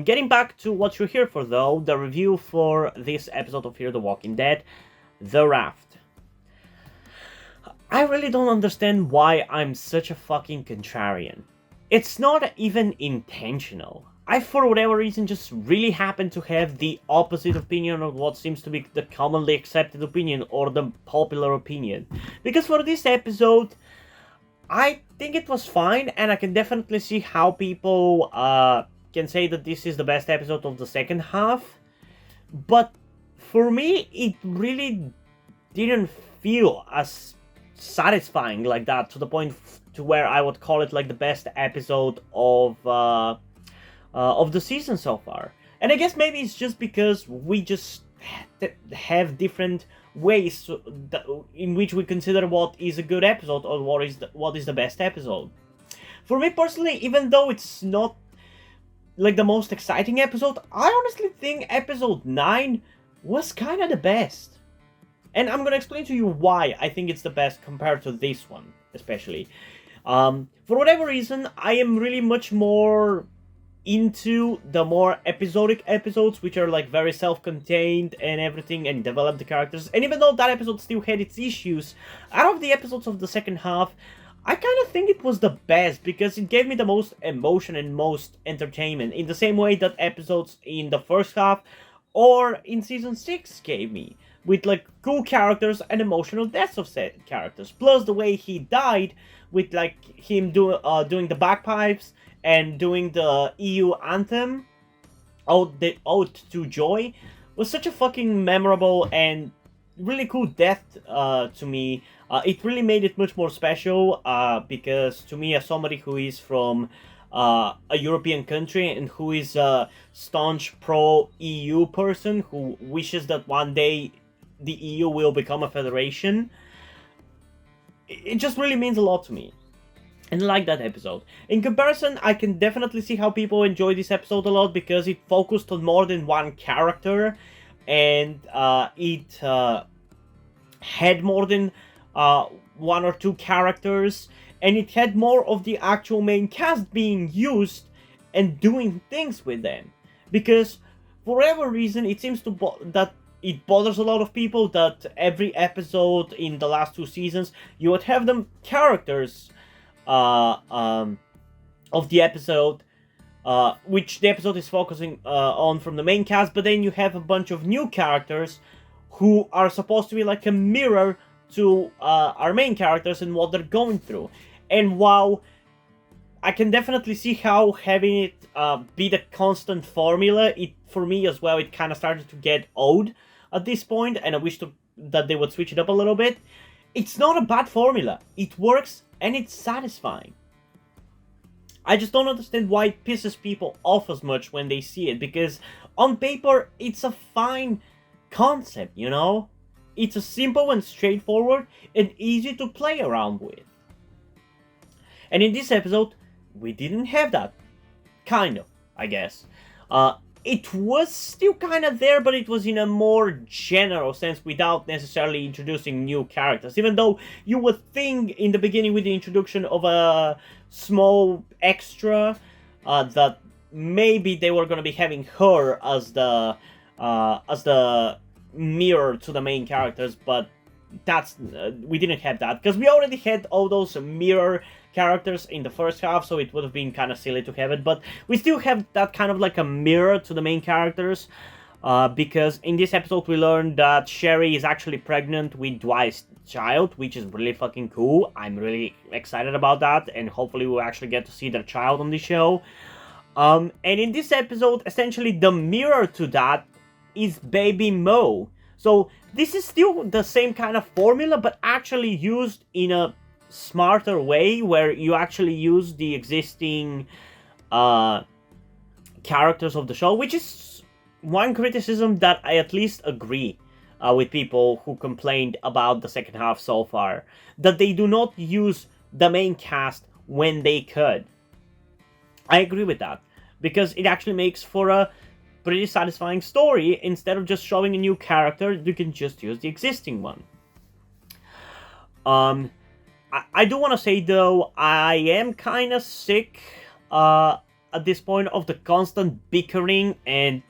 Getting back to what you're here for, though, the review for this episode of Fear the Walking Dead, The Raft. I really don't understand why I'm such a fucking contrarian. It's not even intentional. I, for whatever reason, just really happen to have the opposite opinion of what seems to be the commonly accepted opinion or the popular opinion. Because for this episode, I think it was fine, and I can definitely see how people can say that this is the best episode of the second half. But for me, it really didn't feel as satisfying like that, to the point to where I would call it like the best episode of the season so far. And I guess maybe it's just because we just have different ways in which we consider what is a good episode or what is the best episode. For me personally, even though it's not like the most exciting episode, I honestly think episode 9 was kind of the best. And I'm gonna explain to you why I think it's the best compared to this one, especially. For whatever reason, I am really much more into the more episodic episodes, which are like very self-contained and everything, and develop the characters. And even though that episode still had its issues, out of the episodes of the second half, I kind of think it was the best because it gave me the most emotion and most entertainment, in the same way that episodes in the first half or in season 6 gave me, with like cool characters and emotional deaths of said characters. Plus the way he died, with like him doing the bagpipes and doing the EU anthem, the Ode to Joy, was such a fucking memorable and really cool death to me. It really made it much more special because to me, as somebody who is from a European country and who is a staunch pro-EU person who wishes that one day the EU will become a federation, it just really means a lot to me. And I like that episode. In comparison, I can definitely see how people enjoy this episode a lot because it focused on more than one character, and it had more than one or two characters, and it had more of the actual main cast being used and doing things with them. Because for whatever reason, it seems that it bothers a lot of people that every episode in the last two seasons, you would have them characters of the episode, which the episode is focusing on from the main cast, but then you have a bunch of new characters who are supposed to be like a mirror to our main characters and what they're going through. And while I can definitely see how having it be the constant formula, it for me as well, it kind of started to get old at this point, and I wish that they would switch it up a little bit. It's not a bad formula. It works and it's satisfying. I just don't understand why it pisses people off as much when they see it, because on paper it's a fine concept, you know? It's a simple and straightforward and easy to play around with. And in this episode, we didn't have that. Kind of, I guess. It was still kind of there, but it was in a more general sense without necessarily introducing new characters. Even though you would think in the beginning with the introduction of a small extra that maybe they were going to be having her as the mirror to the main characters, but that's we didn't have that because we already had all those mirror characters in the first half, so it would have been kind of silly to have it, but we still have that kind of like a mirror to the main characters, because in this episode we learned that Sherry is actually pregnant with Dwight's child, which is really fucking cool. I'm really excited about that, and hopefully we'll actually get to see their child on the show. And in this episode, essentially the mirror to that is Baby Mo. So this is still the same kind of formula, but actually used in a smarter way, where you actually use the existing characters of the show, which is one criticism that I at least agree with people who complained about the second half so far, that they do not use the main cast when they could. I agree with that, because it actually makes for a pretty satisfying story. Instead of just showing a new character, you can just use the existing one. I do want to say, though, I am kind of sick at this point of the constant bickering and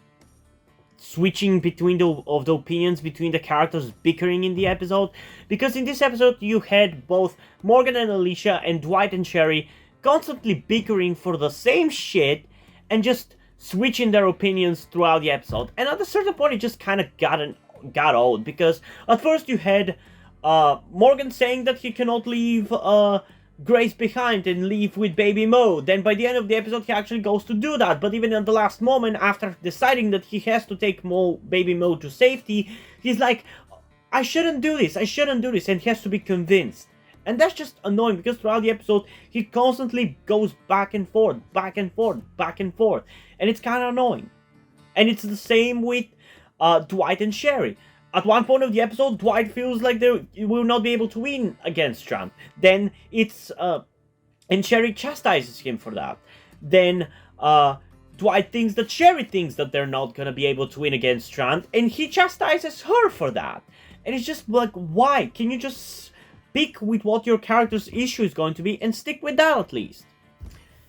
switching between the opinions between the characters bickering in the episode, because in this episode you had both Morgan and Alicia and Dwight and Sherry constantly bickering for the same shit and just switching their opinions throughout the episode. And at a certain point it just kind of got old, because at first you had Morgan saying that he cannot leave Grace behind and leave with Baby Mo. Then by the end of the episode he actually goes to do that, but even at the last moment, after deciding that he has to take Baby Mo to safety, he's like, I shouldn't do this, and he has to be convinced. And that's just annoying, because throughout the episode he constantly goes back and forth, and it's kind of annoying. And it's the same with Dwight and Sherry. At one point of the episode, Dwight feels like they will not be able to win against Trump. Then it's and Sherry chastises him for that. Then Dwight thinks that Sherry thinks that they're not gonna be able to win against Trump, and he chastises her for that. And it's just like, why? Can you just pick with what your character's issue is going to be and stick with that at least?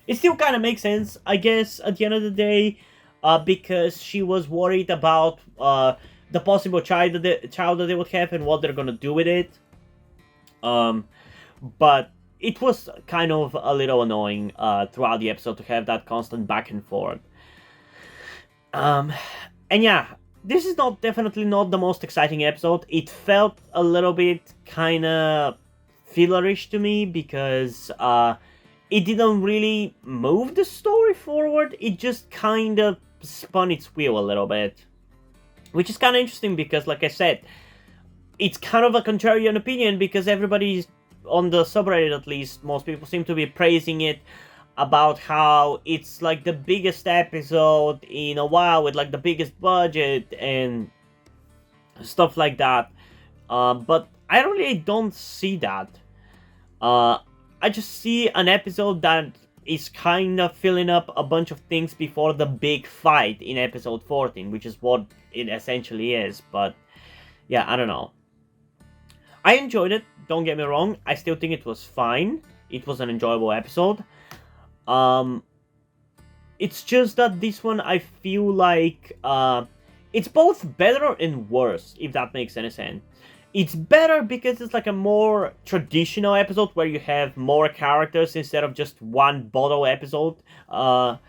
It still kind of makes sense, I guess, at the end of the day, because she was worried about the possible child that they would have and what they're gonna do with it. But it was kind of a little annoying throughout the episode to have that constant back and forth. And yeah, this is definitely not the most exciting episode. It felt a little bit kind of fillerish to me, because it didn't really move the story forward. It just kind of spun its wheel a little bit. Which is kind of interesting, because, like I said, it's kind of a contrarian opinion, because everybody's, on the subreddit at least, most people seem to be praising it about how it's like the biggest episode in a while, with like the biggest budget and stuff like that. But I really don't see that. I just see an episode that is kind of filling up a bunch of things before the big fight in episode 14, which is what it essentially is. But yeah, I don't know. I enjoyed it, don't get me wrong. I still think it was fine. It was an enjoyable episode. It's just that this one, I feel like it's both better and worse, if that makes any sense. It's better because it's like a more traditional episode where you have more characters instead of just one bottle episode. One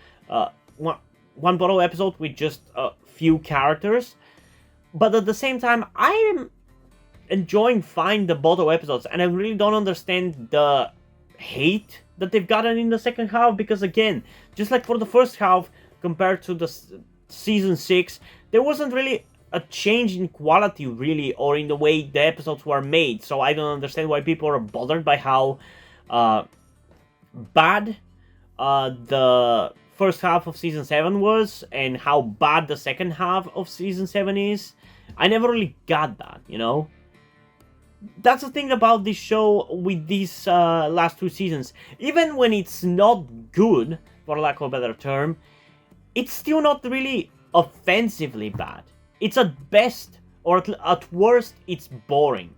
bottle episode with just a few characters. But at the same time, I am enjoying fine the bottle episodes, and I really don't understand the hate that they've gotten in the second half, because again, just like for the first half compared to the season 6, there wasn't really a change in quality, really, or in the way the episodes were made. So I don't understand why people are bothered by how bad the first half of season 7 was, and how bad the second half of season 7 is. I never really got that, you know? That's the thing about this show with these last 2 seasons. Even when it's not good, for lack of a better term, it's still not really offensively bad. It's at best, or at worst, it's boring.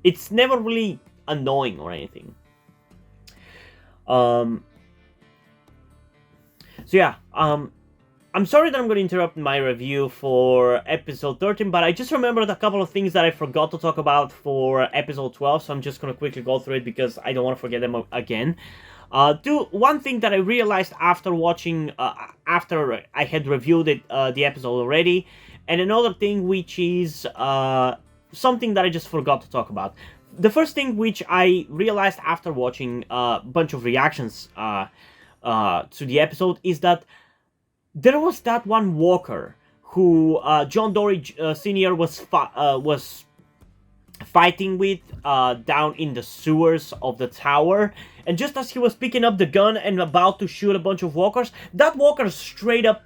It's never really annoying or anything. So yeah, I'm sorry that I'm going to interrupt my review for episode 13, but I just remembered a couple of things that I forgot to talk about for episode 12, so I'm just going to quickly go through it because I don't want to forget them again. One thing that I realized after watching, after I had reviewed the episode already, and another thing which is something that I just forgot to talk about. The first thing which I realized after watching a bunch of reactions to the episode is that there was that one walker who John Dory Sr. was fighting with down in the sewers of the tower, and just as he was picking up the gun and about to shoot a bunch of walkers, that walker straight up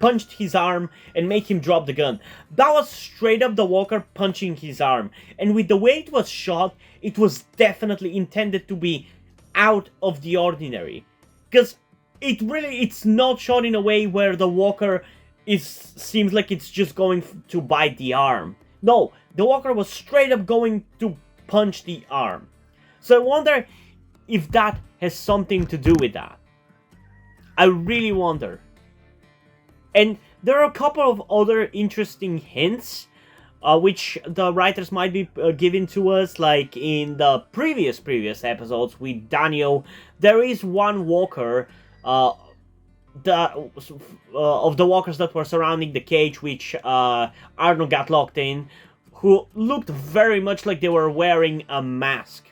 punched his arm and made him drop the gun. That was straight up the walker punching his arm, and with the way it was shot, it was definitely intended to be out of the ordinary, because it's not shot in a way where the walker seems like it's just going to bite the arm. No, the walker was straight up going to punch the arm. So I wonder if that has something to do with that. I really wonder. And there are a couple of other interesting hints, which the writers might be giving to us, like in the previous episodes with Daniel. There is one walker, of the walkers that were surrounding the cage, which Arno got locked in, who looked very much like they were wearing a mask.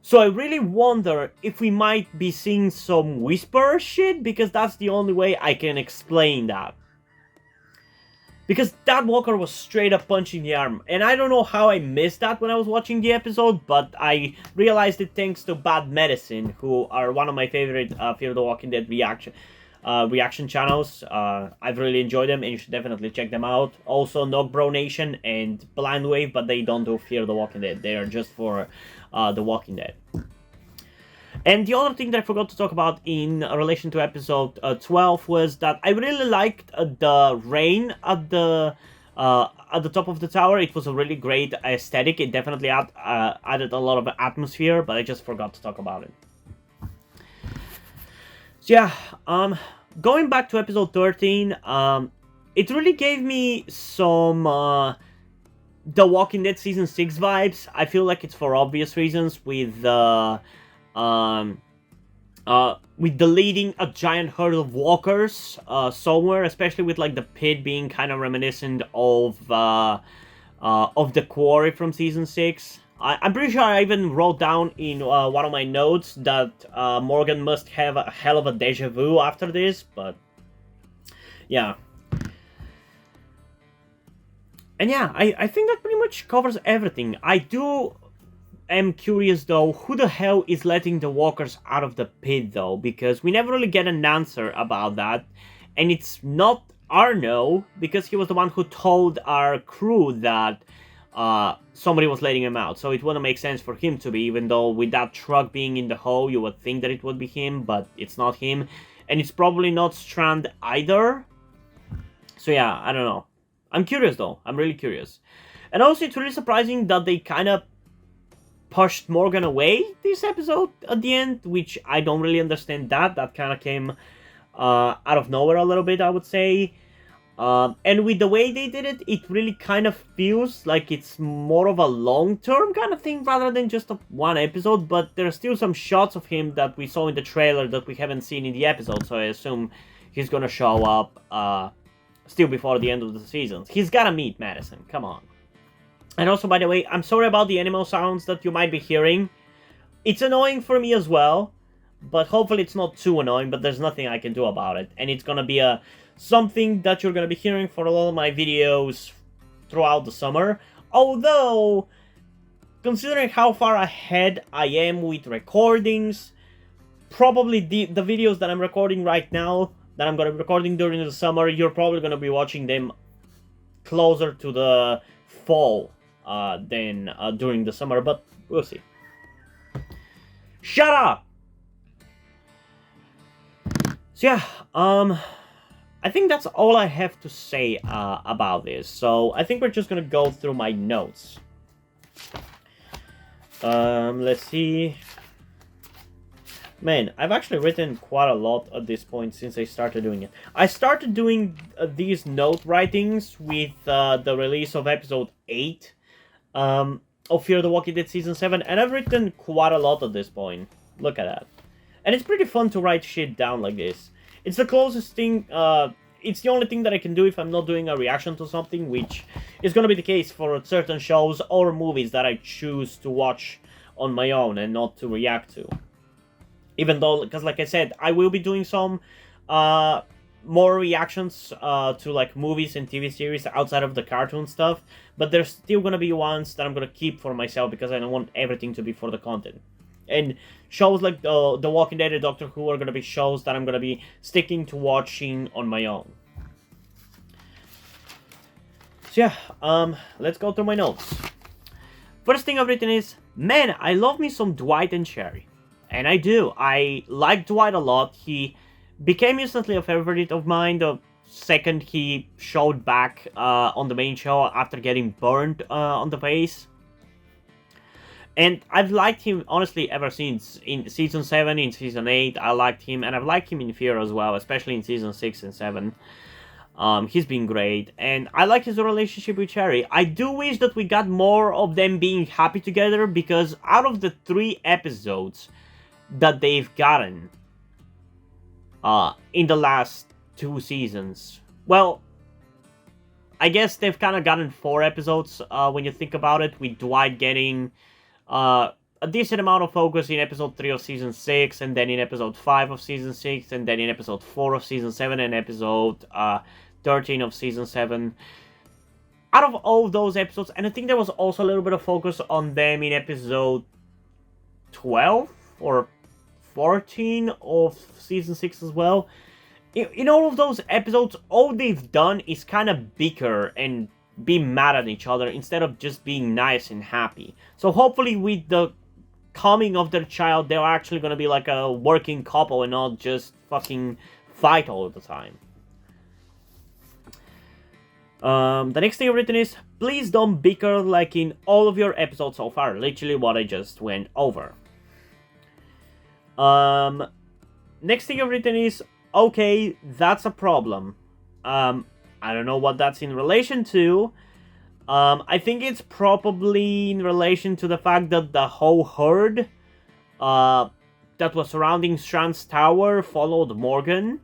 So I really wonder if we might be seeing some Whisperer shit, because that's the only way I can explain that. Because that walker was straight up punching the arm, and I don't know how I missed that when I was watching the episode, but I realized it thanks to Bad Medicine, who are one of my favorite Fear the Walking Dead reaction channels. I've really enjoyed them, and you should definitely check them out. Also, Nogbro Nation and Blind Wave, but they don't do Fear the Walking Dead. They are just for The Walking Dead. And the other thing that I forgot to talk about in relation to episode 12 was that I really liked the rain at the top of the tower. It was a really great aesthetic. It definitely added a lot of atmosphere, but I just forgot to talk about it. So yeah, going back to episode 13, it really gave me some The Walking Dead Season 6 vibes. I feel like it's for obvious reasons, with deleting a giant herd of walkers somewhere, especially with like the pit being kind of reminiscent of the quarry from Season 6. I'm pretty sure I even wrote down in one of my notes that Morgan must have a hell of a deja vu after this, but yeah. And yeah, I think that pretty much covers everything. I'm curious though, who the hell is letting the walkers out of the pit though? Because we never really get an answer about that. And it's not Arno, because he was the one who told our crew that somebody was letting him out. So it wouldn't make sense for him to be, even though with that truck being in the hole, you would think that it would be him, but it's not him. And it's probably not Strand either. So yeah, I don't know. I'm curious though. I'm really curious. And also it's really surprising that they kind of pushed Morgan away this episode at the end, which I don't really understand that. That kind of came out of nowhere a little bit, I would say. And with the way they did it, it really kind of feels like it's more of a long-term kind of thing rather than just one episode, but there's still some shots of him that we saw in the trailer that we haven't seen in the episode, so I assume he's gonna show up still before the end of the season. He's gotta meet Madison, come on. And also, by the way, I'm sorry about the animal sounds that you might be hearing. It's annoying for me as well, but hopefully it's not too annoying, but there's nothing I can do about it. And it's gonna be something that you're gonna be hearing for a lot of my videos throughout the summer. Although, considering how far ahead I am with recordings, probably the videos that I'm recording right now, that I'm gonna be recording during the summer, you're probably gonna be watching them closer to the fall than during the summer, but we'll see. Shut up! So yeah, I think that's all I have to say about this. So I think we're just gonna go through my notes. Let's see. Man, I've actually written quite a lot at this point since I started doing it. I started doing these note writings with the release of episode 8 of Fear the Walking Dead Season 7, and I've written quite a lot at this point. Look at that. And it's pretty fun to write shit down like this. It's the closest thing, it's the only thing that I can do if I'm not doing a reaction to something, which is gonna be the case for certain shows or movies that I choose to watch on my own and not to react to. Even though, because like I said, I will be doing some more reactions to like movies and TV series outside of the cartoon stuff, but there's still gonna be ones that I'm gonna keep for myself because I don't want everything to be for the content. And shows like The Walking Dead and Doctor Who are gonna be shows that I'm gonna be sticking to watching on my own. So yeah, let's go through my notes. First thing I've written is, man, I love me some Dwight and Sherry. And I do. I like Dwight a lot. He became instantly a favorite of mine the second he showed back on the main show after getting burned on the face. And I've liked him, honestly, ever since. In Season 7, in Season 8, I liked him, and I've liked him in Fear as well, especially in Season 6 and 7. He's been great, and I like his relationship with Cherry. I do wish that we got more of them being happy together, because out of the 3 episodes that they've gotten in the last 2 seasons, well, I guess they've kind of gotten 4 episodes when you think about it, with Dwight getting a decent amount of focus in episode 3 of season 6, and then in episode 5 of season 6, and then in episode 4 of season 7, and episode 13 of season 7. Out of all those episodes, and I think there was also a little bit of focus on them in episode 12 or 14 of season 6 as well. In all of those episodes, all they've done is kind of bicker and be mad at each other instead of just being nice and happy. So hopefully with the coming of their child, they're actually going to be like a working couple and not just fucking fight all the time. The next thing I've written is, please don't bicker like in all of your episodes so far. Literally what I just went over. Next thing I've written is, okay, that's a problem. I don't know what that's in relation to. I think it's probably in relation to the fact that the whole herd that was surrounding Strand's tower followed Morgan,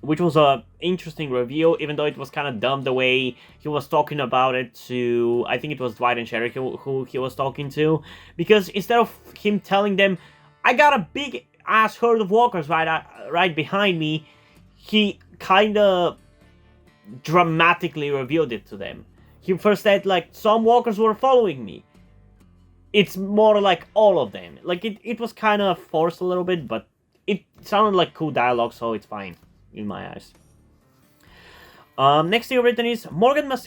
which was a interesting reveal, even though it was kind of dumb the way he was talking about it to, I think it was Dwight and Cherry who he was talking to, because instead of him telling them, I got a big ass herd of walkers right behind me, he kind of dramatically revealed it to them. He first said, like, some walkers were following me. It's more like all of them. Like, it was kind of forced a little bit, but it sounded like cool dialogue, so it's fine in my eyes. Next thing written is, Morgan must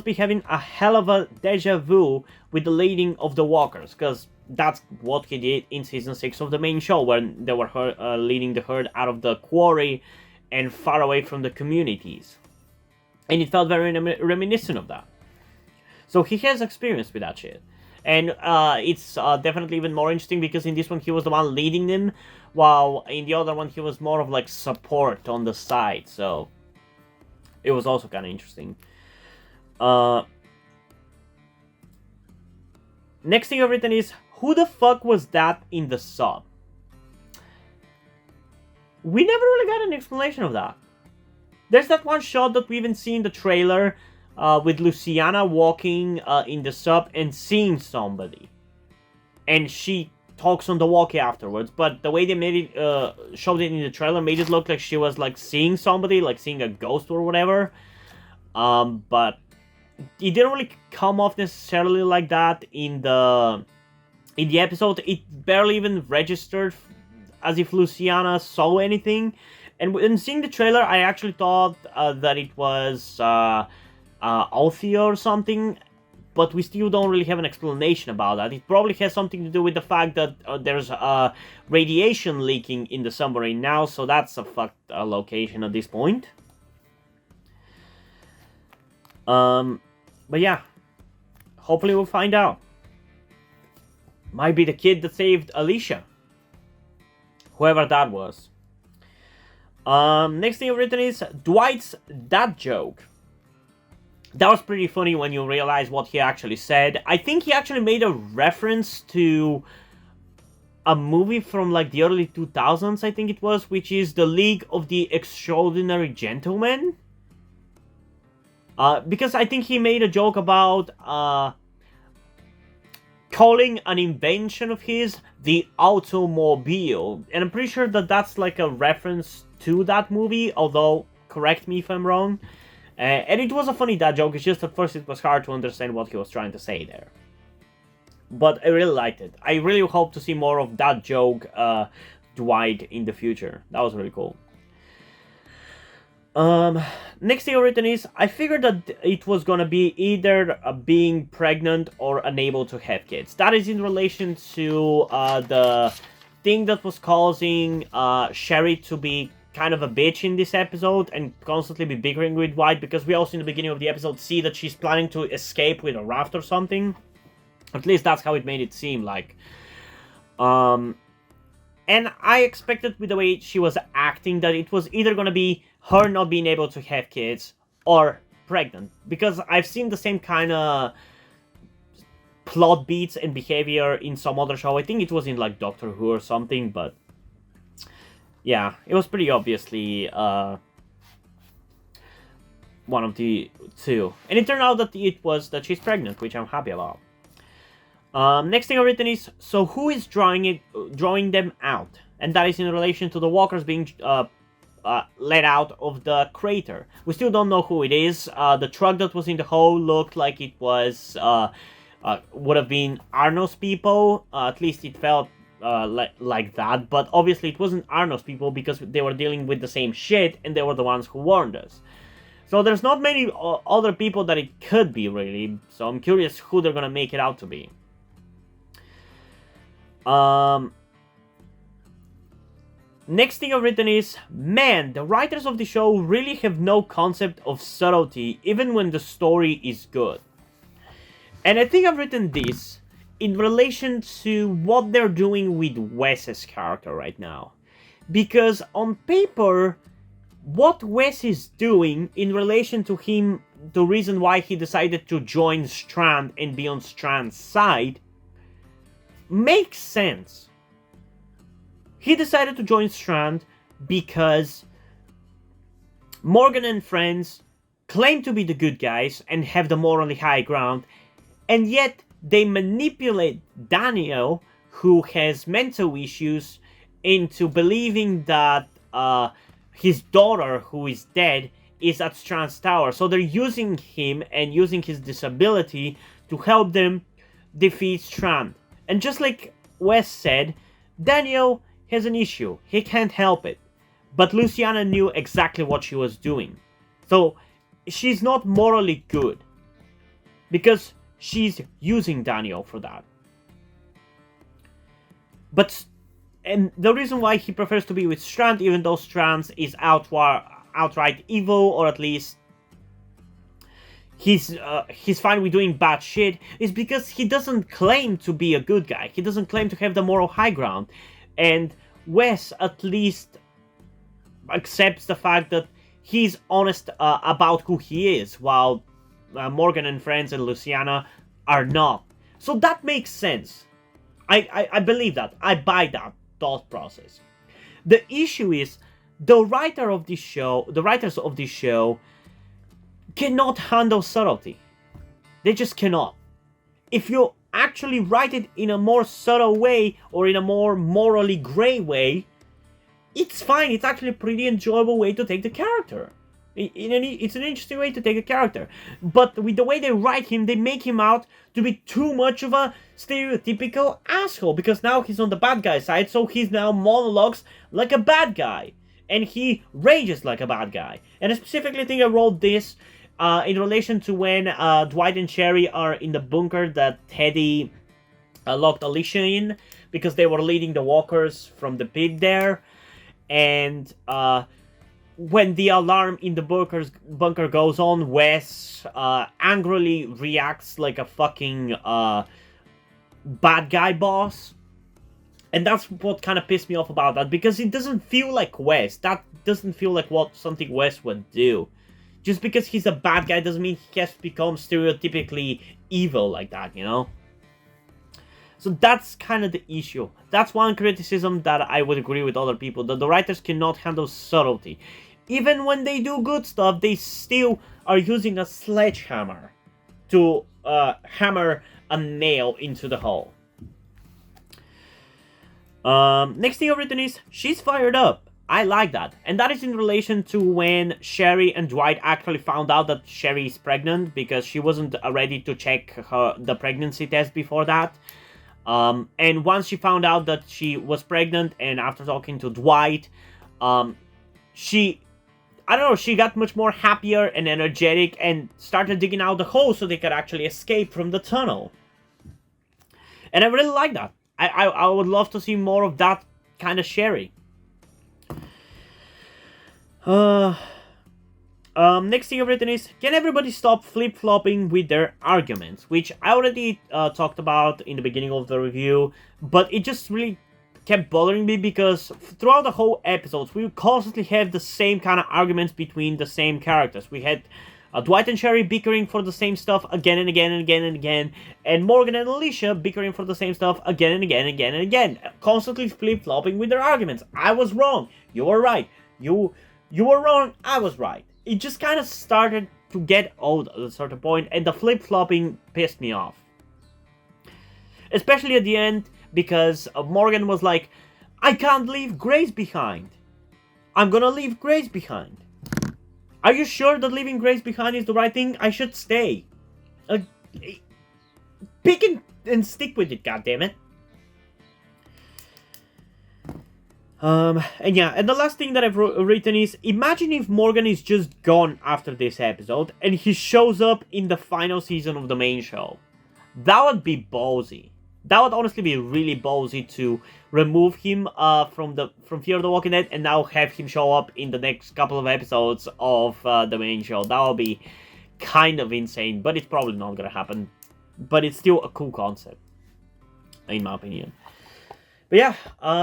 be having a hell of a deja vu with the leading of the walkers, because that's what he did in season 6 of the main show, when they were leading the herd out of the quarry and far away from the communities. And it felt very reminiscent of that. So he has experience with that shit. And it's definitely even more interesting because in this one he was the one leading them, while in the other one he was more of like support on the side. So it was also kind of interesting. Next thing I've written is, who the fuck was that in the sub? We never really got an explanation of that. There's that one shot that we even see in the trailer with Luciana walking in the sub and seeing somebody. And she talks on the walkie afterwards, but the way they made it, showed it in the trailer made it look like she was like seeing somebody, like seeing a ghost or whatever. But it didn't really come off necessarily like that in the episode. It barely even registered as if Luciana saw anything. And when seeing the trailer, I actually thought that it was Althea or something, but we still don't really have an explanation about that. It probably has something to do with the fact that there's radiation leaking in the submarine now, so that's a fucked location at this point. But yeah, hopefully we'll find out. Might be the kid that saved Alicia. Whoever that was. Next thing I've written is Dwight's dad joke. That was pretty funny when you realize what he actually said. I think he actually made a reference to a movie from like the early 2000s, I think it was, which is The League of the Extraordinary Gentlemen. Because I think he made a joke about calling an invention of his the automobile. And I'm pretty sure that that's like a reference to that movie, although correct me if I'm wrong. And it was a funny dad joke, it's just at first it was hard to understand what he was trying to say there. But I really liked it. I really hope to see more of that joke Dwight in the future. That was really cool. Next thing written is, I figured that it was gonna be either being pregnant or unable to have kids. That is in relation to the thing that was causing Sherry to be kind of a bitch in this episode and constantly be bickering with Dwight, because we also in the beginning of the episode see that she's planning to escape with a raft or something. At least that's how it made it seem like. Um, and I expected with the way she was acting that it was either gonna be her not being able to have kids or pregnant, because I've seen the same kind of plot beats and behavior in some other show. I think it was in like Doctor Who or something, but yeah, it was pretty obviously one of the two. And it turned out that it was that she's pregnant, which I'm happy about. Next thing I've written is, so who is drawing them out? And that is in relation to the walkers being let out of the crater. We still don't know who it is. The truck that was in the hole looked like it was would have been Arno's people. At least it felt like that. But obviously it wasn't Arno's people because they were dealing with the same shit and they were the ones who warned us. So there's not many other people that it could be, really. So I'm curious who they're gonna make it out to be. Next thing I've written is, man, the writers of the show really have no concept of subtlety, even when the story is good. And I think I've written this in relation to what they're doing with Wes's character right now. Because on paper, what Wes is doing in relation to him, the reason why he decided to join Strand and be on Strand's side, makes sense. He decided to join Strand because Morgan and friends claim to be the good guys and have the morally high ground, and yet they manipulate Daniel, who has mental issues, into believing that his daughter, who is dead, is at Strand's tower. So they're using him and using his disability to help them defeat Strand. And just like Wes said, Daniel has an issue. He can't help it. But Luciana knew exactly what she was doing. So she's not morally good, because she's using Daniel for that. And the reason why he prefers to be with Strand, even though Strand is outright evil, or at least he's fine with doing bad shit, is because he doesn't claim to be a good guy. He doesn't claim to have the moral high ground. And Wes at least accepts the fact that he's honest about who he is, while Morgan and friends and Luciana are not. So that makes sense. I believe that. I buy that thought process. The issue is the writers of this show cannot handle subtlety. They just cannot. If you actually write it in a more subtle way, or in a more morally grey way, it's fine. It's actually a pretty enjoyable way to take the character. It's an interesting way to take a character. But with the way they write him, they make him out to be too much of a stereotypical asshole. Because now he's on the bad guy side, so he's now monologues like a bad guy. And he rages like a bad guy. And I specifically think I wrote this in relation to when Dwight and Sherry are in the bunker that Teddy locked Alicia in, because they were leading the walkers from the pit there. And when the alarm in the bunker goes on, Wes angrily reacts like a fucking bad guy boss. And that's what kind of pissed me off about that, because it doesn't feel like Wes. That doesn't feel like something Wes would do. Just because he's a bad guy doesn't mean he has to become stereotypically evil like that, you know? So that's kind of the issue. That's one criticism that I would agree with other people, that the writers cannot handle subtlety. Even when they do good stuff, they still are using a sledgehammer to hammer a nail into the hole. Next thing I've written is, she's fired up. I like that. And that is in relation to when Sherry and Dwight actually found out that Sherry is pregnant, because she wasn't ready to check the pregnancy test before that. And once she found out that she was pregnant, and after talking to Dwight, she got much more happier and energetic and started digging out the hole so they could actually escape from the tunnel. And I really like that. I would love to see more of that kind of Sherry. Next thing I've written is, can everybody stop flip-flopping with their arguments? Which I already talked about in the beginning of the review, but it just really kept bothering me because throughout the whole episodes, we would constantly have the same kind of arguments between the same characters. We had Dwight and Sherry bickering for the same stuff again and again and again and again, and Morgan and Alicia bickering for the same stuff again and again and again and again, constantly flip-flopping with their arguments. I was wrong, you were right. You were wrong, I was right. It just kind of started to get old at a certain point, and the flip-flopping pissed me off. Especially at the end, because Morgan was like, I can't leave Grace behind. I'm gonna leave Grace behind. Are you sure that leaving Grace behind is the right thing? I should stay. Pick and stick with it, goddammit. And the last thing that I've written is, imagine if Morgan is just gone after this episode, and he shows up in the final season of the main show. That would be ballsy. That would honestly be really ballsy to remove him from Fear the Walking Dead and now have him show up in the next couple of episodes of the main show. That would be kind of insane, but it's probably not gonna happen. But it's still a cool concept, in my opinion. But yeah,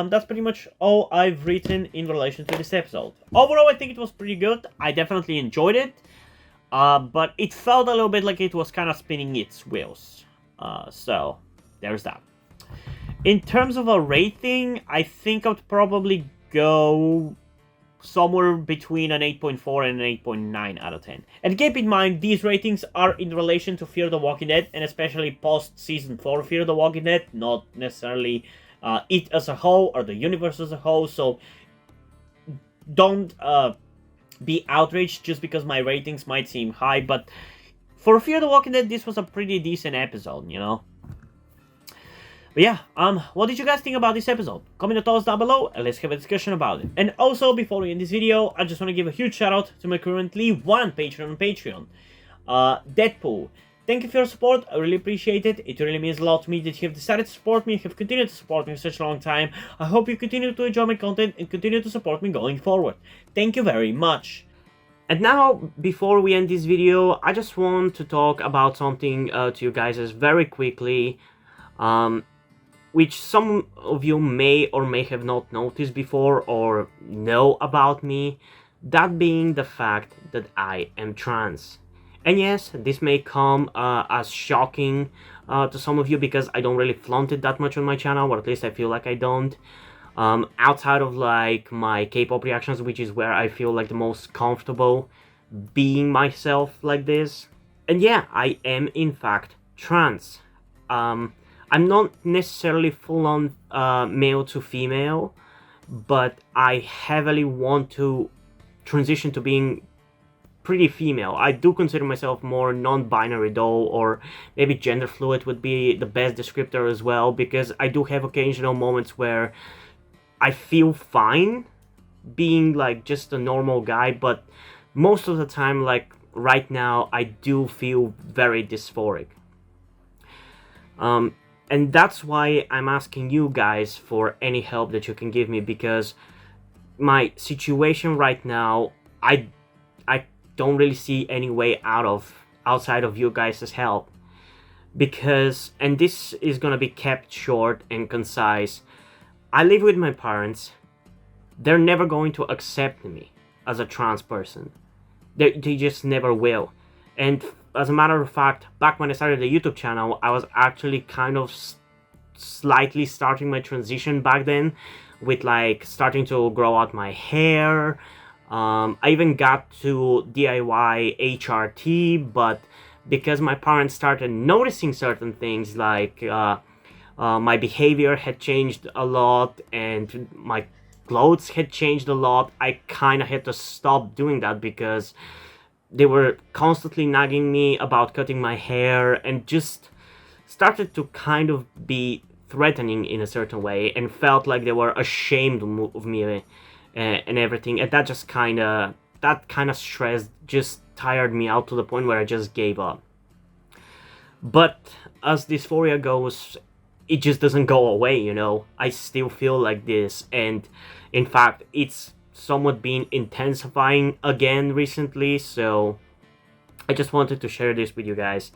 that's pretty much all I've written in relation to this episode. Overall, I think it was pretty good. I definitely enjoyed it, but it felt a little bit like it was kind of spinning its wheels. So there's that. In terms of a rating, I think I'd probably go somewhere between an 8.4 and an 8.9 out of 10. And keep in mind, these ratings are in relation to Fear the Walking Dead, and especially post-season 4 Fear the Walking Dead, not necessarily it as a whole or the universe as a whole. So don't be outraged just because my ratings might seem high, but for Fear the Walking Dead, this was a pretty decent episode, you know? But yeah, what did you guys think about this episode? Comment your thoughts down below and let's have a discussion about it. And also, before we end this video, I just want to give a huge shout out to my currently one patron on Patreon, Deadpool. Thank you for your support, I really appreciate it. It really means a lot to me that you have decided to support me, have continued to support me for such a long time. I hope you continue to enjoy my content and continue to support me going forward. Thank you very much. And now, before we end this video, I just want to talk about something to you guys very quickly. Which some of you may or may have not noticed before or know about me, that being the fact that I am trans. And yes, this may come as shocking to some of you because I don't really flaunt it that much on my channel, or at least I feel like I don't. Outside of like my K-pop reactions, which is where I feel like the most comfortable being myself like this. And yeah, I am in fact trans. I'm not necessarily full-on male to female, but I heavily want to transition to being pretty female. I do consider myself more non-binary though, or maybe gender fluid would be the best descriptor as well, because I do have occasional moments where I feel fine being like just a normal guy, but most of the time, like right now, I do feel very dysphoric. And that's why I'm asking you guys for any help that you can give me, because my situation right now, I don't really see any way outside of you guys' help. Because, and this is gonna be kept short and concise, I live with my parents. They're never going to accept me as a trans person. They just never will. And as a matter of fact, back when I started the YouTube channel, I was actually kind of slightly starting my transition back then, with like starting to grow out my hair. I even got to DIY HRT, but because my parents started noticing certain things, like my behavior had changed a lot and my clothes had changed a lot, I kind of had to stop doing that because they were constantly nagging me about cutting my hair and just started to kind of be threatening in a certain way and felt like they were ashamed of me and everything. And that just kind of stress just tired me out to the point where I just gave up. But as dysphoria goes, it just doesn't go away, you know. I still feel like this, and in fact, it's somewhat been intensifying again recently, so I just wanted to share this with you guys.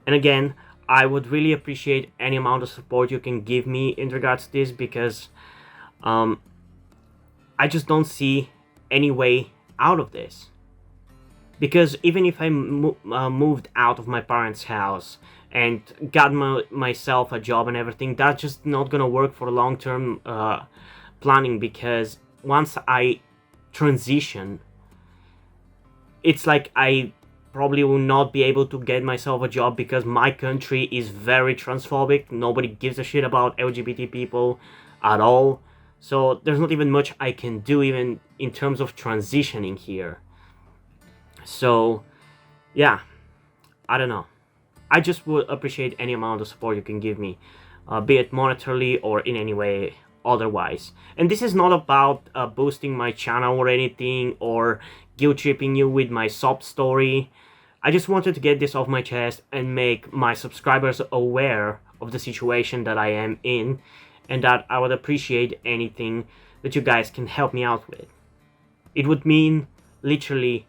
And again, I would really appreciate any amount of support you can give me in regards to this, because I just don't see any way out of this. Because even if I moved out of my parents' house and got myself a job and everything, that's just not gonna work for long-term planning, because once I transition, it's like I probably will not be able to get myself a job, because my country is very transphobic. Nobody gives a shit about LGBT people at all. So there's not even much I can do even in terms of transitioning here. So yeah, I don't know. I just would appreciate any amount of support you can give me, be it monetarily or in any way otherwise. And this is not about boosting my channel or anything, or guilt tripping you with my sob story. I just wanted to get this off my chest and make my subscribers aware of the situation that I am in, and that I would appreciate anything that you guys can help me out with. It would mean literally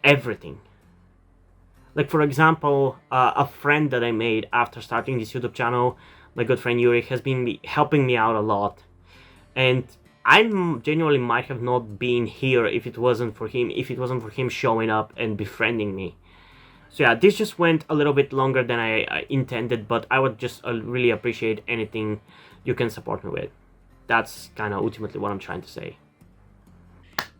everything. Like, for example, a friend that I made after starting this YouTube channel, my good friend Yuri, has been helping me out a lot. And I genuinely might have not been here if it wasn't for him showing up and befriending me. So yeah, this just went a little bit longer than I intended, but I would just really appreciate anything you can support me with. That's kind of ultimately what I'm trying to say.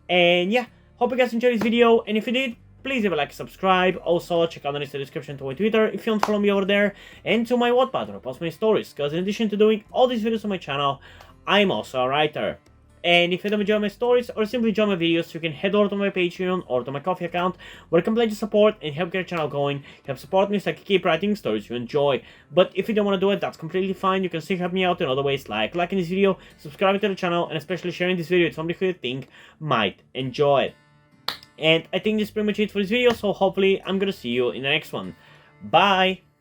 And yeah, hope you guys enjoyed this video, and if you did, please leave a like, subscribe. Also, check out the list in the description to my Twitter if you want to follow me over there, and to my Wattpad where I post my stories, because in addition to doing all these videos on my channel, I'm also a writer. And if you don't enjoy my stories or simply enjoy my videos, you can head over to my Patreon or to my Coffee account, where you can pledge support and help get the channel going, help support me so I can keep writing stories you enjoy. But if you don't want to do it, that's completely fine. You can still help me out in other ways, like liking this video, subscribing to the channel, and especially sharing this video with somebody who you think might enjoy it. And I think this is pretty much it for this video, so hopefully I'm gonna see you in the next one. Bye!